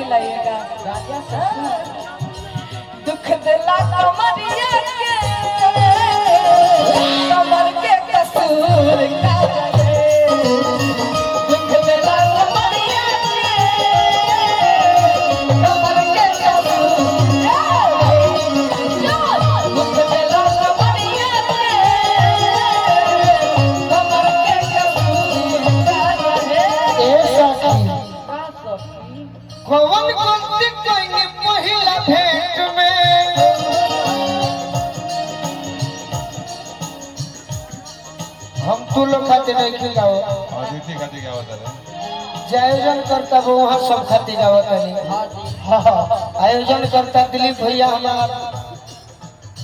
खिलाइएगा। दुख दिला कमरिया के कमर के कसूर का जगे। दुख दिला कमरिया के कमर के कसूर का जगे। दुख दिला कमरिया के कमर के कसूर का जगे। कौन गलती कइनी पहिला भेंट में हम तू लोग खाते नहीं खिलाओ अदिति खाती क्या होता है आयोजन करता वो वहाँ सब खाते गावत नहीं। आयोजन करता दिलीप भैया हमार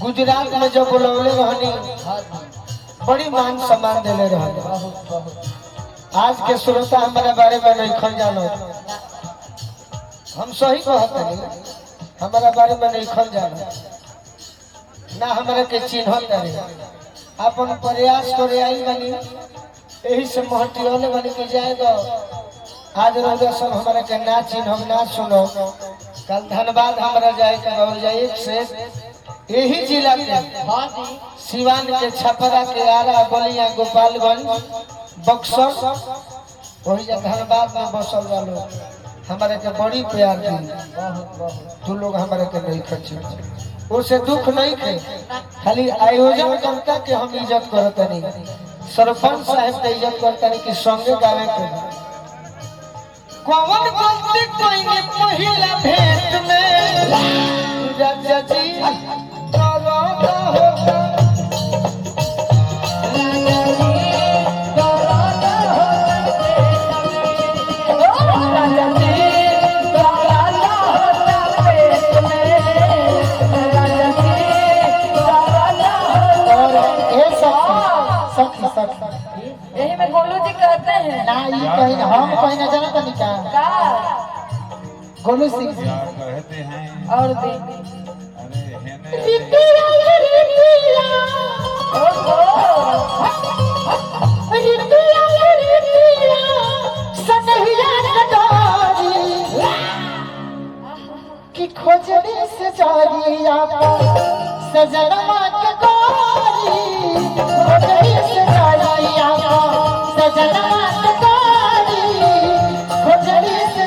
गुजरात में जो बुलौले रहनी बड़ी मान सम्मान देले रहनी। आज के श्रोता हमारे बारे में नहीं खन जानो हम सही कहते नहीं हमारा बारे में नहीं खन जानो ना हमारे के चिन्हत नहीं अपन प्रयास करे आई बनी यही से महटियोले बनी के जाएगा। आज रोजा सब हमारे के ना चिन्ह ना सुनो कल धन्यवाद हमारा जाए के जाए से यही जिला के सिवान के छपरा के आरा गोलियां गोपालगंज बक्सर वही धनबाद में बसल वालों हमारे के बड़ी प्यार दी। तू लोग हमारे के नहीं खर्चे उसे दुख नहीं थे खाली आयोजन करता के हम इज्जत करते नहीं सरपंच साहब के इज्जत करते नहीं कि संगे गावे के कौन गलती कइनी पहिला भेंट में राजा जी करो होगा यही में गोलू जी कहते हैं ना ये कहीं हम कहीं ना जाना नहीं का गोलू सिंह जी कहते हैं और दी अरे हेने कि खोजड़ी से जारिया सजनमा के गोरी खोजड़ी से जारिया सजनमा के गोरी खोजड़ी से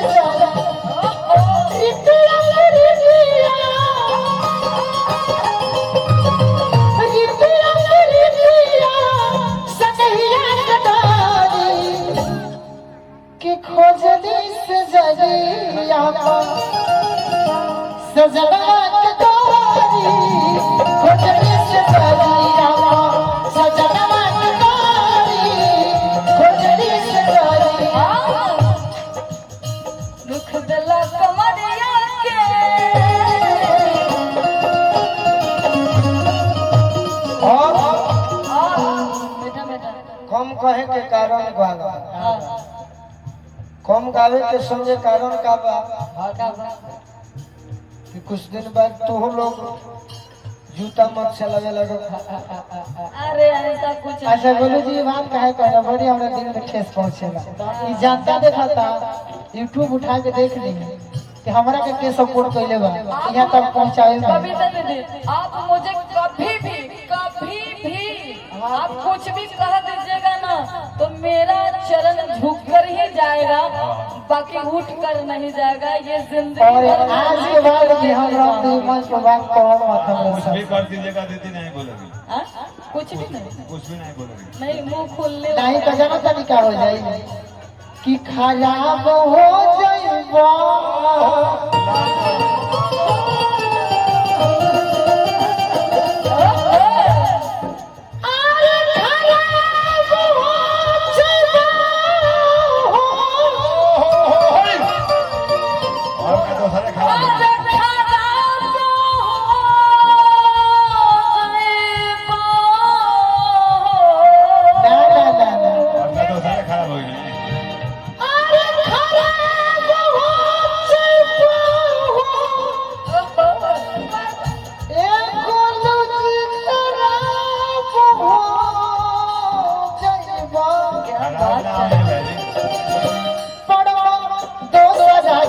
कि खोजड़ी से जारिया सजनमा के गोरी खोजड़ी से जारिया सजनमा के गोरी खोजड़ी से जारिया दुख दिला कमरिया के और बेटा बेटा कम कहे के कारण गावा कम गावे के संगे कारण का बा कि कुछ दिन बाद तू लोग जूता मत चलावे लगो। अरे ऐसा कुछ अच्छा बोलो जी बात काहे कहना बड़ी हमरा दिन में ठेस पहुंचेगा ई जानता देखा था यूट्यूब उठा के देख ली कि हमरा के सपोर्ट कइले बा यहां तक पहुंचावे में कविता दीदी आप मुझे कभी भी आप कुछ भी कह दीजिएगा ना तो मेरा चरण झुक कर ही जाएगा बाकी उठ कर नहीं जाएगा ये जिंदगी और आज के बाद भी हम राम मंच पर बात करो मत कुछ भी कर दीजिएगा दीदी नहीं बोलेगी कुछ भी नहीं नहीं मुंह खुलने नहीं तो जाना तरीका हो जाएगी कि खराब हो जाइबा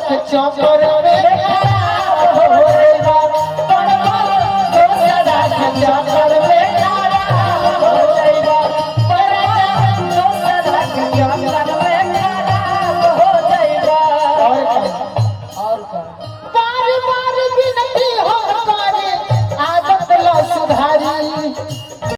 के चौकर पे